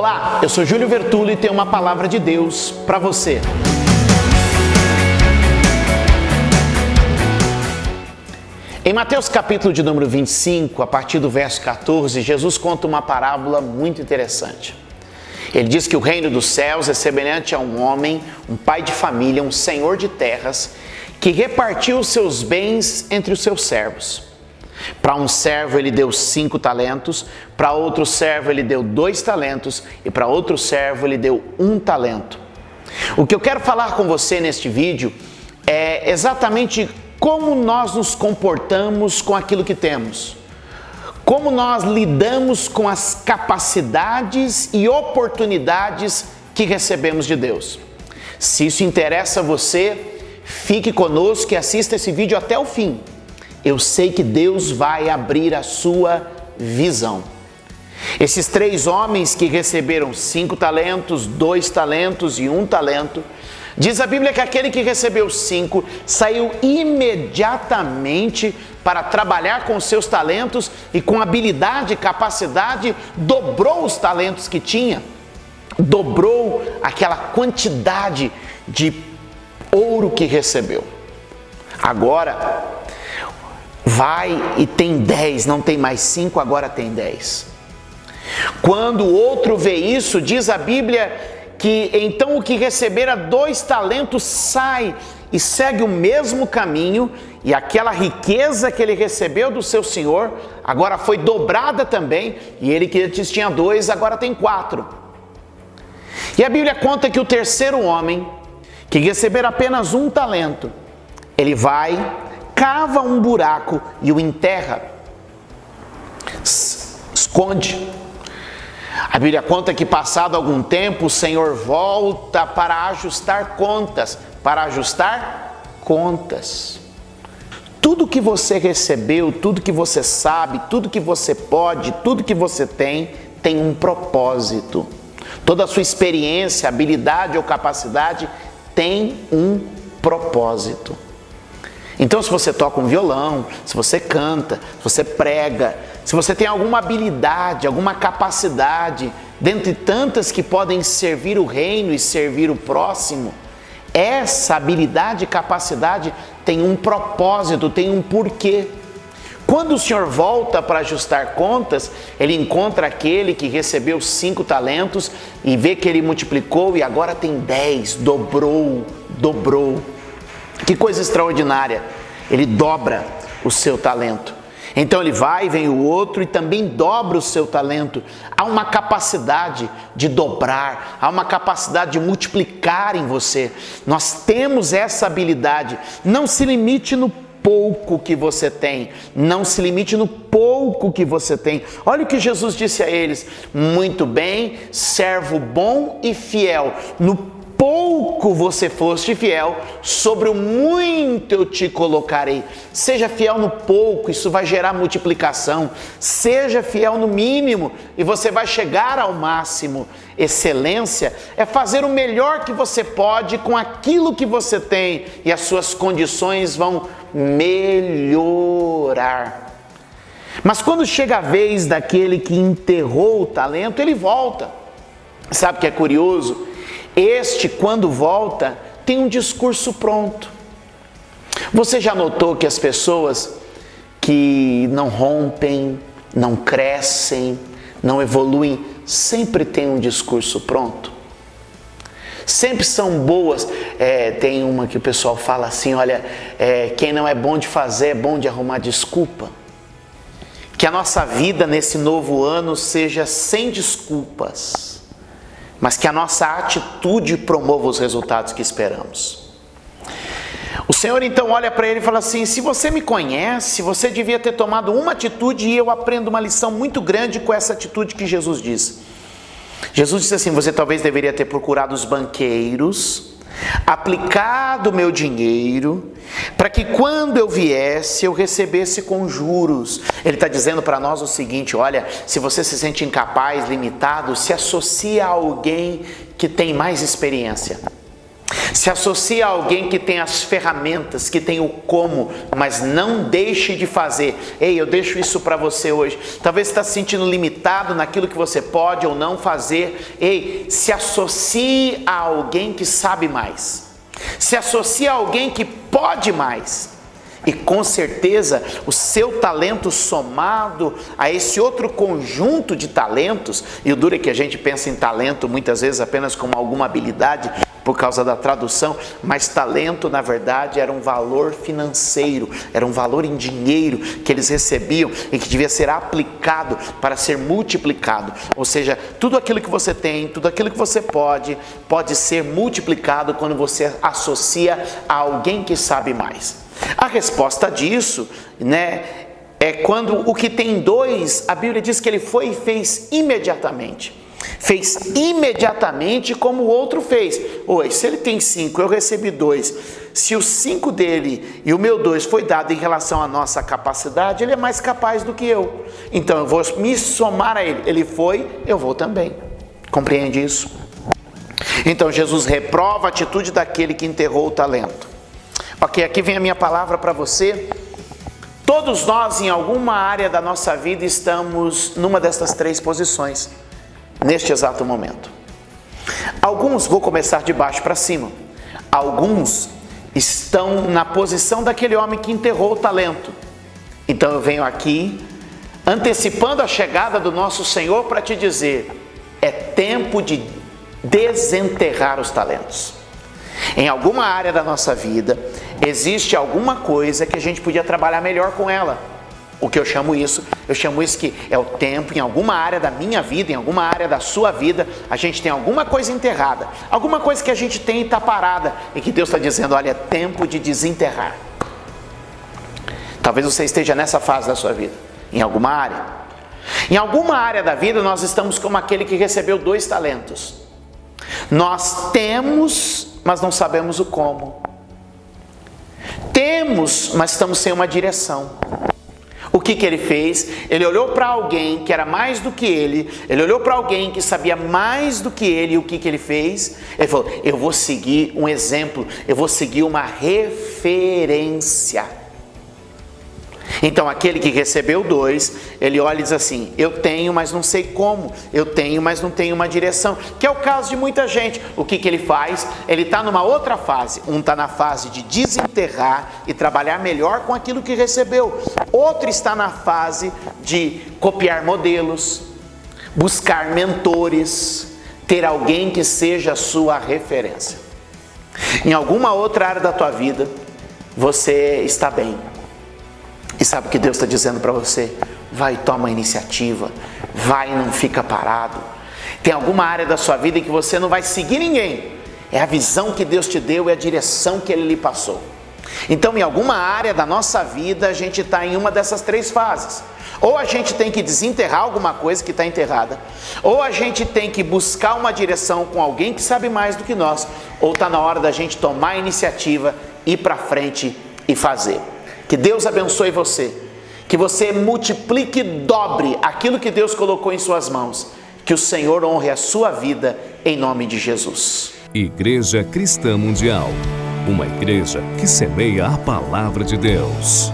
Olá, eu sou Júlio Vertulo e tenho uma palavra de Deus para você. Em Mateus capítulo de número 25, a partir do verso 14, Jesus conta uma parábola muito interessante. Ele diz que o reino dos céus é semelhante a um homem, um pai de família, um senhor de terras, que repartiu os seus bens entre os seus servos. Para um servo ele deu 5 talentos, para outro servo ele deu 2 talentos e para outro servo ele deu 1 talento. O que eu quero falar com você neste vídeo é exatamente como nós nos comportamos com aquilo que temos. Como nós lidamos com as capacidades e oportunidades que recebemos de Deus. Se isso interessa a você, fique conosco e assista esse vídeo até o fim. Eu sei que Deus vai abrir a sua visão. Esses 3 homens que receberam 5 talentos, 2 talentos e 1 talento, diz a Bíblia que aquele que recebeu 5 saiu imediatamente para trabalhar com seus talentos e com habilidade e capacidade dobrou os talentos que tinha, dobrou aquela quantidade de ouro que recebeu. Agora vai e tem 10, não tem mais 5, agora tem 10. Quando o outro vê isso, diz a Bíblia que então o que recebera 2 talentos sai e segue o mesmo caminho, e aquela riqueza que ele recebeu do seu senhor agora foi dobrada também, e ele que antes tinha 2 agora tem 4. E a Bíblia conta que o terceiro homem, que recebera apenas 1 talento, ele vai, cava um buraco e o enterra, esconde. A Bíblia conta que passado algum tempo o Senhor volta para ajustar contas, Tudo que você recebeu, tudo que você sabe, tudo que você pode, tudo que você tem um propósito. Toda a sua experiência, habilidade ou capacidade tem um propósito. Então, se você toca um violão, se você canta, se você prega, se você tem alguma habilidade, alguma capacidade, dentre tantas que podem servir o reino e servir o próximo, essa habilidade e capacidade tem um propósito, tem um porquê. Quando o Senhor volta para ajustar contas, ele encontra aquele que recebeu 5 talentos e vê que ele multiplicou e agora tem 10, dobrou. Que coisa extraordinária, ele dobra o seu talento. Então ele vai, vem o outro e também dobra o seu talento. Há uma capacidade de dobrar, há uma capacidade de multiplicar em você. Nós temos essa habilidade. Não se limite no pouco que você tem, não se limite no pouco que você tem. Olha o que Jesus disse a eles: muito bem, servo bom e fiel, no pouco você foste fiel, sobre o muito eu te colocarei. Seja fiel no pouco, isso vai gerar multiplicação. Seja fiel no mínimo e você vai chegar ao máximo. Excelência é fazer o melhor que você pode com aquilo que você tem e as suas condições vão melhorar. Mas quando chega a vez daquele que enterrou o talento, ele volta. Sabe o que é curioso? Este, quando volta, tem um discurso pronto. Você já notou que as pessoas que não rompem, não crescem, não evoluem, sempre têm um discurso pronto? Sempre são boas. Tem uma que o pessoal fala assim, olha, quem não é bom de fazer é bom de arrumar desculpa. Que a nossa vida nesse novo ano seja sem desculpas, mas que a nossa atitude promova os resultados que esperamos. O Senhor então olha para ele e fala assim: se você me conhece, você devia ter tomado uma atitude, e eu aprendo uma lição muito grande com essa atitude que Jesus diz. Jesus disse assim: você talvez deveria ter procurado os banqueiros, aplicado o meu dinheiro, para que quando eu viesse, eu recebesse com juros. Ele está dizendo para nós o seguinte: olha, se você se sente incapaz, limitado, se associe a alguém que tem mais experiência. Se associe a alguém que tem as ferramentas, que tem o como, mas não deixe de fazer. Ei, eu deixo isso para você hoje. Talvez você está se sentindo limitado naquilo que você pode ou não fazer. Ei, se associe a alguém que sabe mais. Se associe a alguém que pode mais. E com certeza o seu talento somado a esse outro conjunto de talentos, e o duro é que a gente pensa em talento muitas vezes apenas como alguma habilidade por causa da tradução, mas talento na verdade era um valor financeiro, era um valor em dinheiro que eles recebiam e que devia ser aplicado para ser multiplicado. Ou seja, tudo aquilo que você tem, tudo aquilo que você pode ser multiplicado quando você associa a alguém que sabe mais. A resposta disso, é quando o que tem dois, a Bíblia diz que ele foi e fez imediatamente. Fez imediatamente como o outro fez. Oi, se ele tem 5, eu recebi 2. Se os 5 dele e o meu 2 foi dado em relação à nossa capacidade, ele é mais capaz do que eu. Então eu vou me somar a ele. Ele foi, eu vou também. Compreende isso? Então Jesus reprova a atitude daquele que enterrou o talento. Ok, aqui vem a minha palavra para você. Todos nós, em alguma área da nossa vida, estamos numa dessas 3 posições, neste exato momento. Alguns, vou começar de baixo para cima, alguns estão na posição daquele homem que enterrou o talento. Então eu venho aqui, antecipando a chegada do nosso Senhor para te dizer, é tempo de desenterrar os talentos. Em alguma área da nossa vida, existe alguma coisa que a gente podia trabalhar melhor com ela. O que eu chamo isso que é o tempo, em alguma área da minha vida, em alguma área da sua vida, a gente tem alguma coisa enterrada, alguma coisa que a gente tem e está parada, e que Deus está dizendo, olha, é tempo de desenterrar. Talvez você esteja nessa fase da sua vida, em alguma área. Em alguma área da vida, nós estamos como aquele que recebeu 2 talentos. Nós temos, mas não sabemos o como. Temos, mas estamos sem uma direção. O que ele fez? Ele olhou para alguém que era mais do que ele olhou para alguém que sabia mais do que ele, e o que ele fez? Ele falou, eu vou seguir um exemplo, eu vou seguir uma referência. Então aquele que recebeu 2, ele olha e diz assim, eu tenho, mas não sei como, eu tenho, mas não tenho uma direção, que é o caso de muita gente. O que ele faz? Ele está numa outra fase, um está na fase de desenterrar e trabalhar melhor com aquilo que recebeu, outro está na fase de copiar modelos, buscar mentores, ter alguém que seja a sua referência. Em alguma outra área da tua vida, você está bem. E sabe o que Deus está dizendo para você? Vai, toma a iniciativa. Vai, não fica parado. Tem alguma área da sua vida em que você não vai seguir ninguém. É a visão que Deus te deu, é a direção que Ele lhe passou. Então, em alguma área da nossa vida, a gente está em uma dessas 3 fases. Ou a gente tem que desenterrar alguma coisa que está enterrada, ou a gente tem que buscar uma direção com alguém que sabe mais do que nós, ou está na hora da gente tomar a iniciativa, ir para frente e fazer. Que Deus abençoe você, que você multiplique e dobre aquilo que Deus colocou em suas mãos, que o Senhor honre a sua vida em nome de Jesus. Igreja Cristã Mundial, uma igreja que semeia a palavra de Deus.